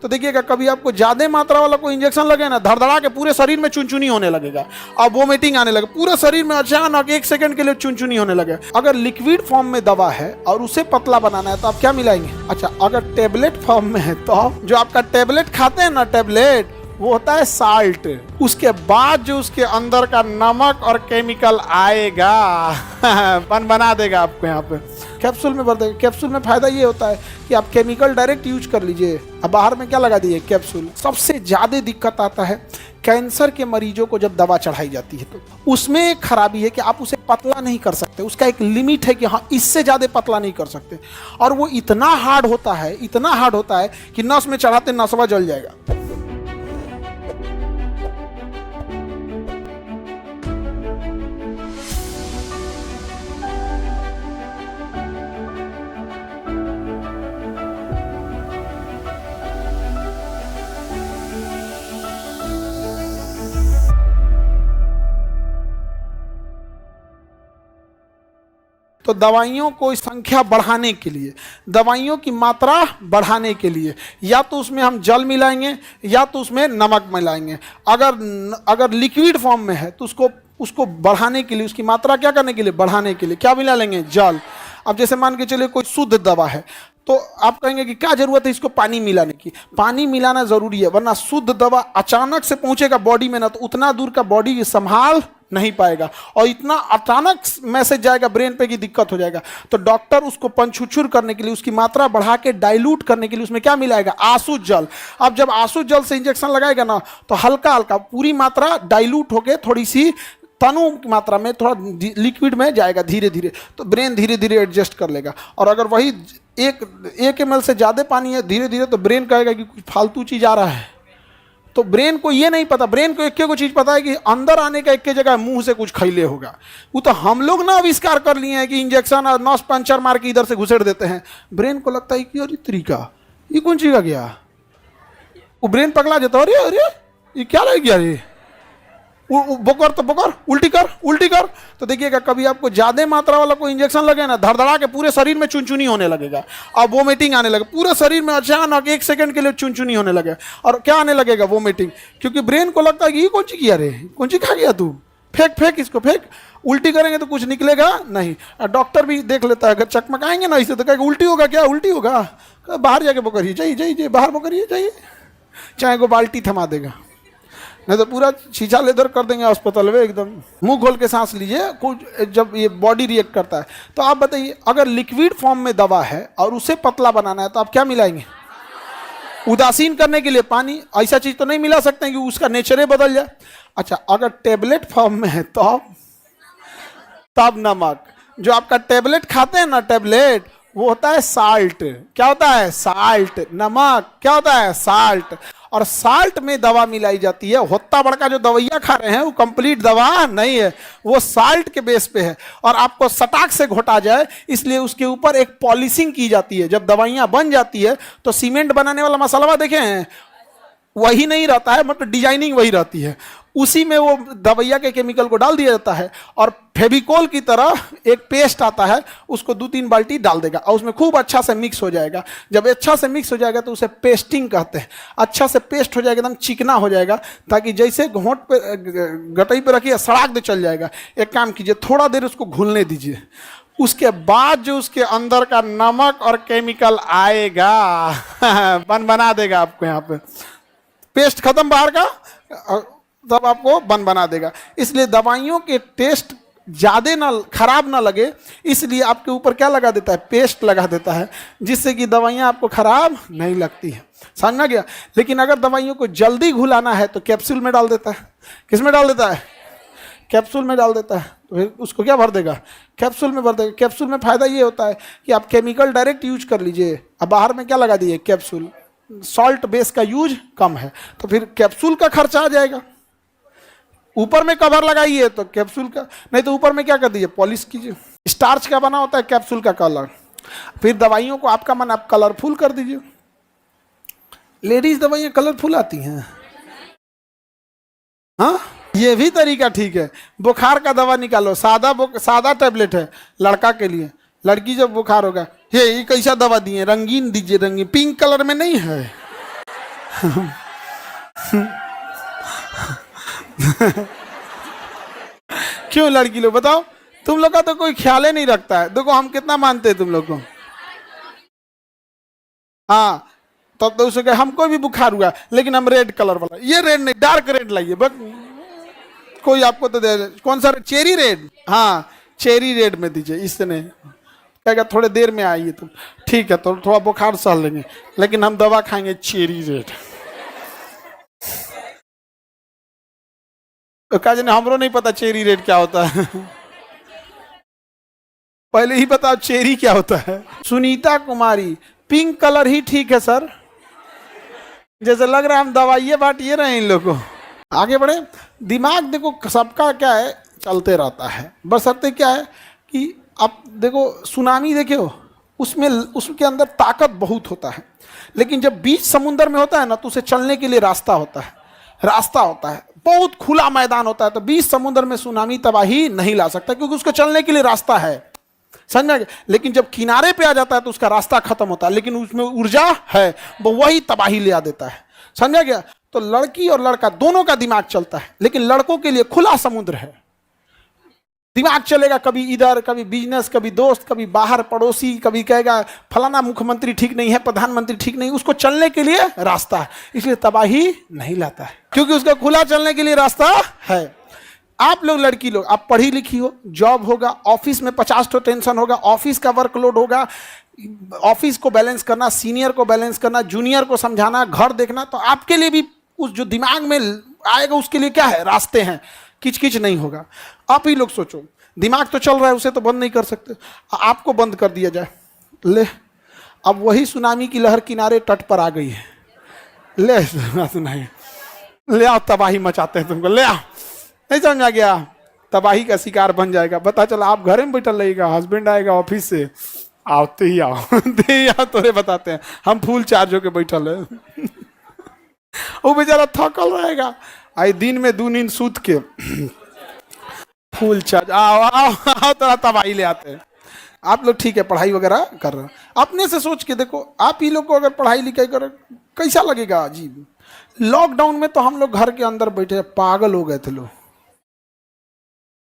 तो देखिएगा कभी आपको ज़्यादा मात्रा वाला कोई इंजेक्शन लगे ना, धड़धड़ा के पूरे शरीर में चुनचुनी होने लगेगा और वोमिटिंग आने लगे, पूरे शरीर में अचानक 1 सेकंड के लिए चुनचुनी होने लगे। अगर लिक्विड फॉर्म में दवा है और उसे पतला बनाना है तो आप क्या मिलाएंगे? अच्छा, अगर टेबलेट फॉर्म में है तो जो आपका टेबलेट खाते हैं ना, टेबलेट वो होता है साल्ट। उसके बाद जो उसके अंदर का नमक और केमिकल आएगा बना देगा आपको यहाँ पे कैप्सूल में भर देगा। कैप्सूल में फायदा ये होता है कि आप केमिकल डायरेक्ट यूज कर लीजिए। अब बाहर में क्या लगा दिए? कैप्सूल। सबसे ज्यादा दिक्कत आता है कैंसर के मरीजों को जब दवा चढ़ाई जाती है तो उसमें एक खराबी है कि आप उसे पतला नहीं कर सकते। उसका एक लिमिट है कि हाँ इससे ज्यादा पतला नहीं कर सकते, और वो इतना हार्ड होता है कि नस में चढ़ाते नसवा जल जाएगा। तो दवाइयों को संख्या बढ़ाने के लिए, दवाइयों की मात्रा बढ़ाने के लिए या तो उसमें हम जल मिलाएंगे या तो उसमें नमक मिलाएंगे। अगर लिक्विड फॉर्म में है तो उसको बढ़ाने के लिए, उसकी मात्रा क्या करने के लिए? बढ़ाने के लिए क्या मिला लेंगे? जल। अब जैसे मान के चलिए कोई शुद्ध दवा है तो आप कहेंगे कि क्या जरूरत है इसको पानी मिलाने की? पानी मिलाना जरूरी है, वरना शुद्ध दवा अचानक से पहुंचेगा बॉडी में ना तो उतना दूर का बॉडी संभाल नहीं पाएगा, और इतना अचानक मैसेज जाएगा ब्रेन पे कि दिक्कत हो जाएगा। तो डॉक्टर उसको पंचुछुर करने के लिए, उसकी मात्रा बढ़ा के डाइल्यूट करने के लिए उसमें क्या मिलाएगा? आसू जल। अब जब आसू जल से इंजेक्शन लगाएगा ना तो हल्का हल्का पूरी मात्रा डाइल्यूट होके थोड़ी सी तनु की मात्रा में थोड़ा लिक्विड में जाएगा धीरे धीरे, तो ब्रेन धीरे धीरे एडजस्ट कर लेगा। और अगर वही 1 ml से ज़्यादा पानी है धीरे धीरे, तो ब्रेन कहेगा कि कुछ फालतू चीज़ आ रहा है। तो ब्रेन को ये नहीं पता, ब्रेन को एक चीज़ पता है कि अंदर आने का एक जगह मुंह से कुछ खैले होगा। वो तो हम लोग ना आविष्कार कर लिए हैं कि इंजेक्शन और नस पंचर मार के इधर से घुसेड़ देते हैं। ब्रेन को लगता है कि अरे तरीका ये कौन चीज़ का गया, वो ब्रेन पगला जाता है। अरे अरे ये क्या रह गया, ये बोकर तो बोकर, उल्टी कर। तो देखिएगा कभी आपको ज्यादा मात्रा वाला कोई इंजेक्शन लगे ना, धड़धड़ा के पूरे शरीर में चुनचुनी होने लगेगा और वोमिटिंग आने लगे, पूरे शरीर में अचानक 1 सेकंड के लिए चुनचुनी होने लगे। और क्या आने लगेगा? वोमिटिंग। क्योंकि ब्रेन को लगता है कि ये कौन सी किया रे, कौन सी खा गया तू, फेंक इसको फेंक। उल्टी करेंगे तो कुछ निकलेगा नहीं। डॉक्टर भी देख लेता है, अगर चकमकाएंगे ना इसे तो कहेगा उल्टी होगा, क्या उल्टी होगा? बाहर जाके बोकरिए, जाइए बाहर बोकरिए जाइए, चाहे को बाल्टी थमा देगा, नहीं तो पूरा शीशा लेदर कर देंगे अस्पताल में एकदम। मुंह खोल के सांस लीजिए कुछ, जब ये बॉडी रिएक्ट करता है। तो आप बताइए अगर लिक्विड फॉर्म में दवा है और उसे पतला बनाना है तो आप क्या मिलाएंगे? उदासीन करने के लिए पानी। ऐसा चीज तो नहीं मिला सकते हैं कि उसका नेचर ही बदल जाए। अच्छा, अगर टेबलेट फॉर्म में है तो तब नमक। जो आपका टेबलेट खाते हैं ना, टेबलेट वो होता है साल्ट। क्या होता है? साल्ट। नमक क्या होता है? साल्ट। और साल्ट में दवा मिलाई जाती है। होता बड़का जो दवाइयाँ खा रहे हैं वो कंप्लीट दवा नहीं है, वो साल्ट के बेस पे है। और आपको सटाक से घोटा जाए इसलिए उसके ऊपर एक पॉलिशिंग की जाती है। जब दवाइयाँ बन जाती है तो सीमेंट बनाने वाला मसाला देखे हैं, वही नहीं रहता है, मतलब डिजाइनिंग वही रहती है। उसी में वो दवाइया के केमिकल को डाल दिया जाता है और फेविकोल की तरह एक पेस्ट आता है, उसको 2-3 बाल्टी डाल देगा और उसमें खूब अच्छा से मिक्स हो जाएगा। जब अच्छा से मिक्स हो जाएगा तो उसे पेस्टिंग कहते हैं। अच्छा से पेस्ट हो जाएगा, एकदम चिकना हो जाएगा, ताकि जैसे घोंट पे गटई पे रखिए सड़ाक दे चल जाएगा। एक काम कीजिए, थोड़ा देर उसको घुलने दीजिए, उसके बाद जो उसके अंदर का नमक और केमिकल आएगा बना देगा आपको। यहाँ पे पेस्ट खत्म बाहर का, तब आपको बना देगा। इसलिए दवाइयों के टेस्ट ज़्यादा ना खराब ना लगे, इसलिए आपके ऊपर क्या लगा देता है? पेस्ट लगा देता है, जिससे कि दवाइयाँ आपको खराब नहीं लगती है। समझ में गया? लेकिन अगर दवाइयों को जल्दी घुलाना है तो कैप्सूल में डाल देता है। किस में डाल देता है? कैप्सूल में डाल देता है। तो फिर उसको क्या भर देगा? कैप्सूल में भर देगा। कैप्सूल में फ़ायदा ये होता है कि आप केमिकल डायरेक्ट यूज कर लीजिए। अब बाहर में क्या लगा दिए? कैप्सूल। सॉल्ट बेस का यूज कम है तो फिर कैप्सूल का खर्चा आ जाएगा। ऊपर में कवर लगाइए तो कैप्सूल का, नहीं तो ऊपर में क्या कर दीजिए? पॉलिश कीजिए। स्टार्च का बना होता है कैप्सूल का कलर। फिर दवाइयों को आपका मन आप कलरफुल कर दीजिए। लेडीज दवाइयाँ कलरफुल आती हैं, हाँ ये भी तरीका ठीक है। बुखार का दवा निकालो, सादा टैबलेट है लड़का के लिए। लड़की जब बुखार होगा, ये कैसा दवा दिए? रंगीन दीजिए, रंगीन, पिंक कलर में नहीं है। क्यों लड़की लोग बताओ, तुम लोग का तो कोई ख्याल ही नहीं रखता है। देखो हम कितना मानते हैं तुम लोग को। हाँ, तब तो उसे कहे हमको भी बुखार हुआ लेकिन हम रेड कलर वाला, ये रेड नहीं डार्क रेड लाइए बस, कोई आपको तो दे। कौन सा चेरी रेड? हाँ चेरी रेड में दीजिए, इससे नहीं कहेगा थोड़े देर में आइए तुम, ठीक है तो थोड़ा बुखार सह लेंगे लेकिन हम दवा खाएंगे चेरी रेड। तो कहा ना हमरो नहीं पता चेरी रेड क्या होता है। पहले ही बताओ चेरी क्या होता है। सुनीता कुमारी, पिंक कलर ही ठीक है सर, जैसे लग रहा है हम दवाइये बांटिए रहे हैं इन लोगों को। आगे बढ़े। दिमाग देखो सबका क्या है, चलते रहता है, बशर्ते क्या है कि आप देखो सुनामी देखो, उसमें उसके अंदर ताकत बहुत होता है, लेकिन जब बीच समुद्र में होता है ना तो उसे चलने के लिए रास्ता होता है, रास्ता होता है, बहुत खुला मैदान होता है। तो बीच समुद्र में सुनामी तबाही नहीं ला सकता क्योंकि उसको चलने के लिए रास्ता है, समझ। लेकिन जब किनारे पे आ जाता है तो उसका रास्ता खत्म होता है, लेकिन उसमें ऊर्जा है, वो वही तबाही ले आ देता है, समझा गया। तो लड़की और लड़का दोनों का दिमाग चलता है, लेकिन लड़कों के लिए खुला समुद्र है, दिमाग चलेगा कभी इधर, कभी बिजनेस, कभी दोस्त, कभी बाहर पड़ोसी, कभी कहेगा फलाना मुख्यमंत्री ठीक नहीं है, प्रधानमंत्री ठीक नहीं, उसको चलने के लिए रास्ता है, इसलिए तबाही नहीं लाता है क्योंकि उसका खुला चलने के लिए रास्ता है। आप लोग लड़की लोग, आप पढ़ी लिखी हो, जॉब होगा, ऑफिस में 50 तो टेंशन होगा, ऑफिस का वर्कलोड होगा, ऑफिस को बैलेंस करना, सीनियर को बैलेंस करना, जूनियर को समझाना, घर देखना, तो आपके लिए भी उस जो दिमाग में आएगा उसके लिए क्या है, रास्ते हैं, किचकिच नहीं होगा। आप ही लोग सोचो, दिमाग तो चल रहा है, उसे तो बंद नहीं कर सकते, आपको बंद कर दिया जाए, ले अब वही सुनामी की लहर किनारे तट पर आ गई है, ले सुनाई, ले आओ तबाही मचाते हैं तुमको, ले आओ, नहीं समझ आ गया, तबाही का शिकार बन जाएगा। पता चला आप घर में बैठल रहेगा, हस्बैंड आएगा ऑफिस से, आओते ही आओ दे आओ, तोरे बताते हैं हम फुल चार्ज होके बैठल है। वो बेचारा थकल रहेगा, आई दिन में 2 नींद सूत के फुल चार्ज, आओ आओ आओ तोरा तबाही ले आते हैं। आप लोग ठीक है पढ़ाई वगैरह कर रहे हैं, अपने से सोच के देखो, आप ही लोग को अगर पढ़ाई लिखाई करो कैसा लगेगा अजीब। लॉकडाउन में तो हम लोग घर के अंदर बैठे पागल हो गए थे, लोग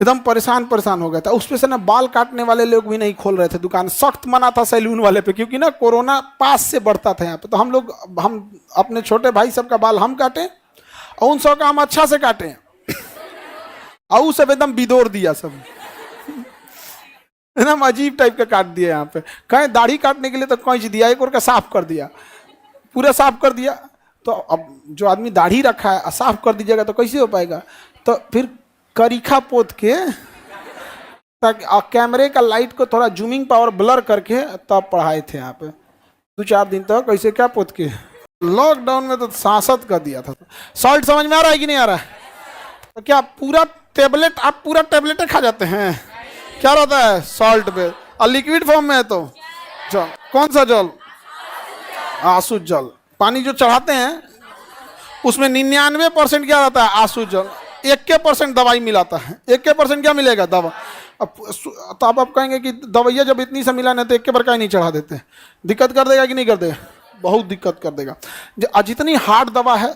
एकदम परेशान हो गया था। उसमें से ना बाल काटने वाले लोग भी नहीं खोल रहे थे दुकान, सख्त मना था सैलून वाले पे, क्योंकि ना कोरोना पास से बढ़ता था यहाँ पे। तो हम अपने छोटे भाई सबका बाल हम काटे और उन सब का हम अच्छा से काटे, और सब एकदम बिदोर दिया, सब एकदम अजीब टाइप का काट दिया। यहाँ पे कहीं दाढ़ी काटने के लिए तो कैंची दिया, एक और का साफ कर दिया, पूरा साफ कर दिया। तो अब जो आदमी दाढ़ी रखा है साफ कर दीजिएगा तो कैसे हो पाएगा, तो फिर करीखा पोत के ताकि कैमरे का लाइट को थोड़ा जूमिंग पावर ब्लर करके तब पढ़ाए थे यहाँ पे 2-4 दिन तक। कैसे क्या पोत के लॉकडाउन में तो सांसद कर दिया था। सॉल्ट समझ में आ रहा है कि नहीं आ रहा है? तो क्या पूरा टेबलेट, आप पूरा टेबलेट खा जाते हैं? क्या रहता है सॉल्ट पे, और लिक्विड फॉर्म में है तो जल, कौन सा जल? आंसू जल। पानी जो चढ़ाते हैं उसमें 99% क्या रहता है? आंसू जल। 1% दवाई मिलाता है। 1% क्या मिलेगा? दवा। अब तो आप कहेंगे कि दवाइयाँ जब इतनी सा मिला नहीं तो 1 का ही नहीं चढ़ा देते, दिक्कत कर देगा कि नहीं कर देगा? बहुत दिक्कत कर देगा। जितनी हार्ड दवा है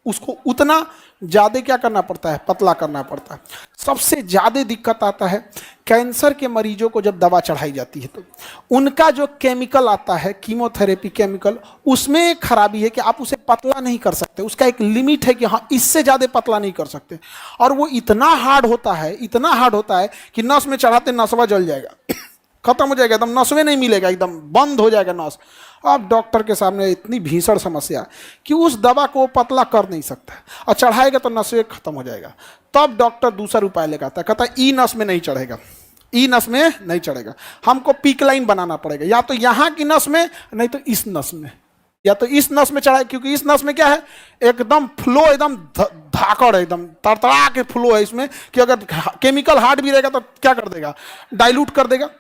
उसको उतना ज़्यादा क्या करना पड़ता है? पतला करना पड़ता है। सबसे ज़्यादा दिक्कत आता है कैंसर के मरीजों को जब दवा चढ़ाई जाती है तो उनका जो केमिकल आता है, कीमोथेरेपी केमिकल, उसमें एक खराबी है कि आप उसे पतला नहीं कर सकते। उसका एक लिमिट है कि हाँ इससे ज़्यादा पतला नहीं कर सकते, और वो इतना हार्ड होता है, इतना हार्ड होता है कि नस में चढ़ाते नसवा जल जाएगा, खत्म हो जाएगा, एकदम नसवे नहीं मिलेगा, एकदम बंद हो जाएगा नस। अब डॉक्टर के सामने इतनी भीषण समस्या कि उस दवा को पतला कर नहीं सकता, और चढ़ाएगा तो नसवे खत्म हो जाएगा। तब डॉक्टर दूसरा उपाय लगाता है, कहता है ई नस में नहीं चढ़ेगा, ई नस में नहीं चढ़ेगा, हमको पीक लाइन बनाना पड़ेगा, या तो यहाँ की नस में नहीं तो इस नस में, या तो इस नस में चढ़ाए, क्योंकि इस नस में क्या है, एकदम फ्लो, एकदम धाकड़ है, एकदम तड़तड़ा के फ्लो है इसमें, कि अगर केमिकल हार्ड भी रहेगा तो क्या कर देगा? डाइल्यूट कर देगा।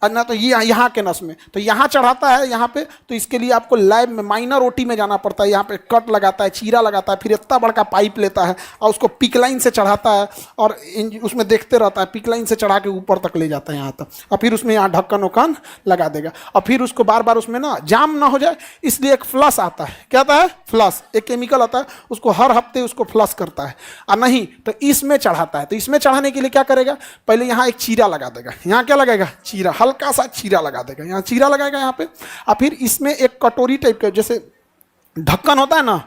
और ना तो ये यहाँ के नस में, तो यहाँ चढ़ाता है यहाँ पे, तो इसके लिए आपको लैब में माइनर ओटी में जाना पड़ता है। यहाँ पे कट लगाता है, चीरा लगाता है, फिर इतना बड़का पाइप लेता है और उसको पिक लाइन से चढ़ाता है और उसमें देखते रहता है, पिक लाइन से चढ़ा के ऊपर तक ले जाता है यहाँ तक, और फिर उसमें यहाँ ढक्कन उक्कन लगा देगा। और फिर उसको बार बार उसमें ना जाम ना हो जाए इसलिए एक फ्लश आता है। क्या आता है? फ्लश, एक केमिकल आता है, उसको हर हफ्ते उसको फ्लश करता है। और नहीं तो इसमें चढ़ाता है। तो इसमें चढ़ाने के लिए क्या करेगा, पहले यहाँ एक चीरा लगा देगा। यहाँ क्या लगाएगा? चीरा, हल्का सा चीरा लगा देगा, यहाँ चीरा लगाएगा यहाँ पे। और फिर इसमें एक कटोरी टाइप का जैसे ढक्कन होता है ना,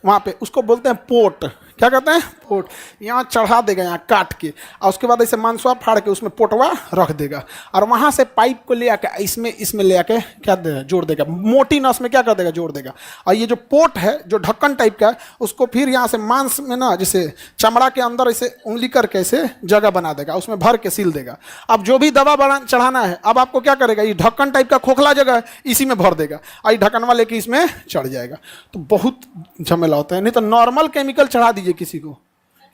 वहाँ पे उसको बोलते हैं पोट। क्या कहते हैं? पोट। यहाँ चढ़ा देगा, यहाँ काट के, और उसके बाद ऐसे मांसवा फाड़ के उसमें पोटवा रख देगा, और वहाँ से पाइप को ले आके इसमें ले आके क्या जोड़ देगा, मोटी नस में क्या कर देगा? जोड़ देगा। और ये जो पोट है, जो ढक्कन टाइप का है, उसको फिर यहाँ से मांस में ना जैसे चमड़ा के अंदर ऐसे उंगली करके ऐसे जगह बना देगा, उसमें भर के सील देगा। अब जो भी दवा चढ़ाना है, अब आपको क्या करेगा, ये ढक्कन टाइप का खोखला जगह है, इसी में भर देगा, और ये ढक्कनवा लेके इसमें चढ़ जाएगा। तो बहुत झमेला होता है। नहीं तो नॉर्मल केमिकल चढ़ा दीजिए किसी को,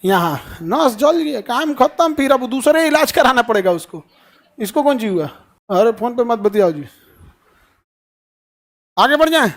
यहाँ नस जल गया, काम खत्म, फिर अब दूसरे इलाज कराना पड़ेगा उसको। इसको कौन सी हुआ? अरे फोन पे मत बतियाओ जी, आगे बढ़ जाए।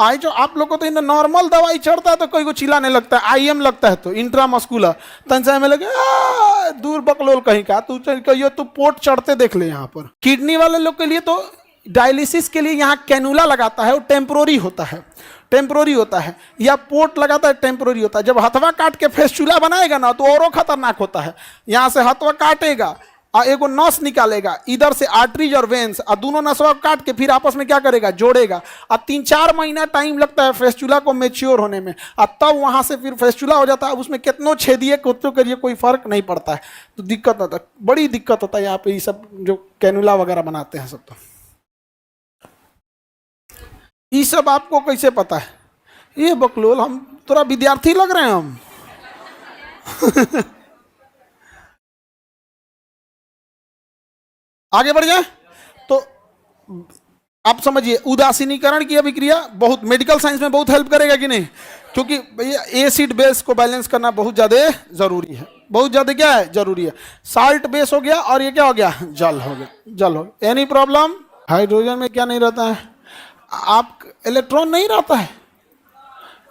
आई जो आप लोग को तो इन नॉर्मल दवाई चढ़ता है तो कोई को चिल्लाने लगता है, आईएम लगता है तो इंट्रामस्कुलर तंसा में लगे दूर बकलोल कहीं का, तू कहियो तू पोट चढ़ते देख ले। यहाँ पर किडनी वाले लोग के लिए तो डायलिसिस के लिए यहाँ कैनुला लगाता है, वो टेम्पोररी होता है, टेम्पोररी होता है, या पोर्ट लगाता है, टेम्पोररी होता है। जब हथवा काट के फेस्टुला बनाएगा ना तो और खतरनाक होता है। यहाँ से हथवा काटेगा और एगो नस निकालेगा, इधर से आर्टरीज और वेंस, और दोनों नसवा काट के फिर आपस में क्या करेगा? जोड़ेगा। और 3-4 महीना टाइम लगता है फेस्टुला को मेच्योर होने में, और तब वहाँ से फिर फेस्टुला हो जाता है। उसमें कितनों छेदिए कुत्तों करिए कोई फर्क नहीं पड़ता है। तो दिक्कत होता है, बड़ी दिक्कत होता है यहाँ पे। ये सब जो कैनुला वगैरह बनाते हैं सब, तो ये सब आपको कैसे पता है? ये बकलोल, हम थोड़ा विद्यार्थी लग रहे हैं हम। आगे बढ़ जाए तो आप समझिए, उदासीनीकरण की अभिक्रिया बहुत मेडिकल साइंस में बहुत हेल्प करेगा कि नहीं? क्योंकि भैया एसिड बेस को बैलेंस करना बहुत ज़्यादा जरूरी है, बहुत ज़्यादा क्या है? जरूरी है। साल्ट बेस हो गया और ये क्या हो गया? जल हो गया, जल हो गया। Any problem? हाइड्रोजन में क्या नहीं रहता है? आप इलेक्ट्रॉन नहीं रहता है,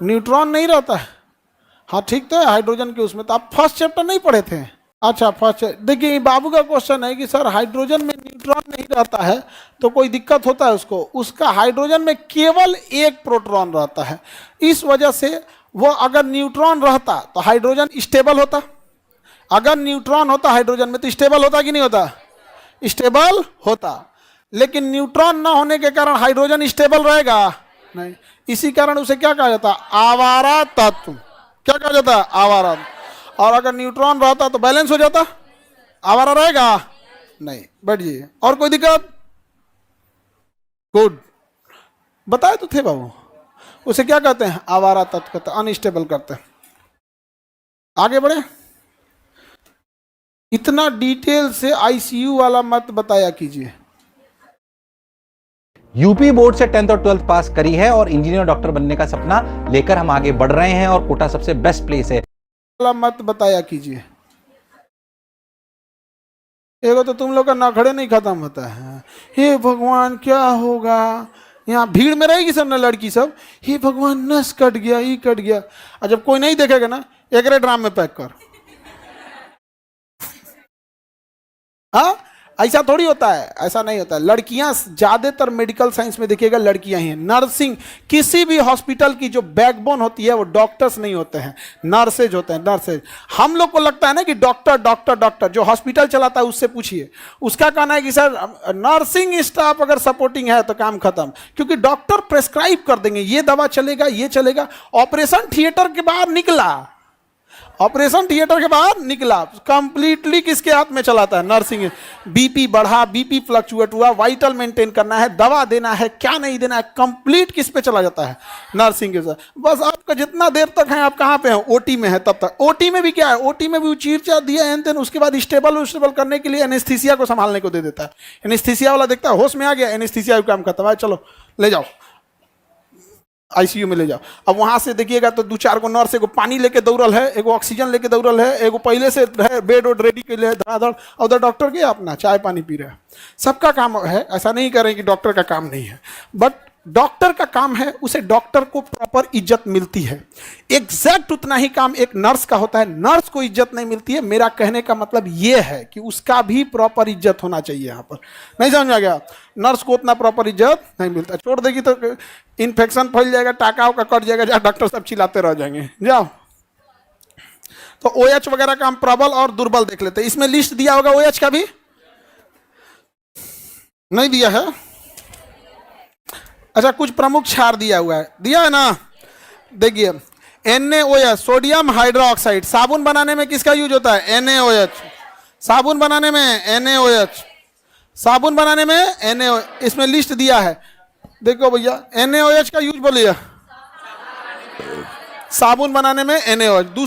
न्यूट्रॉन नहीं रहता है। हाँ ठीक तो है, हाइड्रोजन के उसमें तो आप फर्स्ट चैप्टर नहीं पढ़े थे? अच्छा फर्स्ट। देखिए बाबू का क्वेश्चन है कि सर हाइड्रोजन में न्यूट्रॉन नहीं रहता है तो कोई दिक्कत होता है उसको? उसका हाइड्रोजन में केवल एक प्रोटॉन रहता है, इस वजह से वो अगर न्यूट्रॉन रहता तो हाइड्रोजन स्टेबल होता। अगर न्यूट्रॉन होता हाइड्रोजन में तो स्टेबल होता कि नहीं होता? स्टेबल होता। लेकिन न्यूट्रॉन ना होने के कारण हाइड्रोजन स्टेबल रहेगा नहीं, इसी कारण उसे क्या कहा जाता? आवारा तत्व। क्या कहा जाता? आवारा। और अगर न्यूट्रॉन रहता तो बैलेंस हो जाता, आवारा रहेगा नहीं। बैठिए, और कोई दिक्कत? गुड, बताए तो थे बाबू। उसे क्या कहते हैं? आवारा तत्व कहते हैं, अनस्टेबल करते हैं। आगे बढ़े। इतना डिटेल से आईसीयू वाला मत बताया कीजिए। यूपी बोर्ड से 10th और 12th पास करी है और इंजीनियर डॉक्टर बनने का सपना लेकर हम आगे बढ़ रहे हैं, और कोटा सबसे बेस्ट प्लेस है। मत बताया कीजिए। एगो तो तुम लोग का नखड़े नहीं खत्म होता है। हे भगवान क्या होगा, यहाँ भीड़ में रहेगी सब ना लड़की सब, हे भगवान नस कट गया, ये कट गया। और जब कोई नहीं देखेगा ना, एक ड्राम में पैक कर। हाँ ऐसा थोड़ी होता है, ऐसा नहीं होता है। लड़कियां ज्यादातर मेडिकल साइंस में देखिएगा लड़कियां ही हैं। नर्सिंग, किसी भी हॉस्पिटल की जो बैकबोन होती है वो डॉक्टर्स नहीं होते हैं, नर्सेज होते हैं, नर्सेज। हम लोग को लगता है ना कि डॉक्टर डॉक्टर डॉक्टर, जो हॉस्पिटल चलाता है उससे पूछिए, उसका कहना है कि सर नर्सिंग स्टाफ अगर सपोर्टिंग है तो काम खत्म। क्योंकि डॉक्टर प्रेस्क्राइब कर देंगे ये दवा चलेगा, ये चलेगा। ऑपरेशन थिएटर के बाहर निकला, ऑपरेशन थिएटर के बाहर निकला, कंप्लीटली किसके हाथ में चलाता है? नर्सिंग। बीपी बढ़ा, बीपी फ्लक्चुएट हुआ, वाइटल मेंटेन करना है, दवा देना है, क्या नहीं देना है, कंप्लीट किस पे चला जाता है? नर्सिंग के साथ। बस आपका जितना देर तक है आप कहाँ पे हैं? ओटी में है। तब तक ओटी में भी क्या है? ओटी में भी चीर चार दिया एन तेन, उसके बाद स्टेबल करने के लिए एनेस्थीसिया को संभालने को दे देता है। एनेस्थीसिया वाला देखता है होश में आ गया, एनेस्थीसिया का काम खत्म है, चलो ले जाओ। आईसीयू में ले जाओ। अब वहां से देखिएगा तो 2-4 गो नर्स, एगो पानी लेके दौड़ल है, एगो ऑक्सीजन लेके दौड़ल है, एगो पहले से है बेड वोड रेडी के लिए धड़ाधड़, और उधर डॉक्टर के अपना चाय पानी पी रहे हैं। सबका काम है, ऐसा नहीं करें कि डॉक्टर का काम नहीं है, बट डॉक्टर का काम है, उसे डॉक्टर को प्रॉपर इज्जत मिलती है। एग्जैक्ट उतना ही काम एक नर्स का होता है, नर्स को इज्जत नहीं मिलती है। मेरा कहने का मतलब यह है कि उसका भी प्रॉपर इज्जत होना चाहिए। यहाँ पर नहीं समझ आ गया? नर्स को उतना प्रॉपर इज्जत नहीं मिलता, छोड़ देगी तो इन्फेक्शन फैल जाएगा, टाका का कट जाएगा, जहाँ डॉक्टर सब चिल्लाते रह जाएंगे। जाओ, तो OH वगैरह का हम प्रबल और दुर्बल देख लेते हैं। इसमें लिस्ट दिया होगा OH का भी, नहीं दिया है? अच्छा, कुछ प्रमुख क्षार दिया हुआ है, दिया है ना? देखिए NaOH, सोडियम हाइड्रोक्साइड। साबुन बनाने में किसका यूज होता है? NaOH। साबुन बनाने में NaOH, साबुन बनाने में NaOH। इसमें लिस्ट दिया है, देखो भैया, NaOH का यूज बोलिए, साबुन बनाने में NaOH।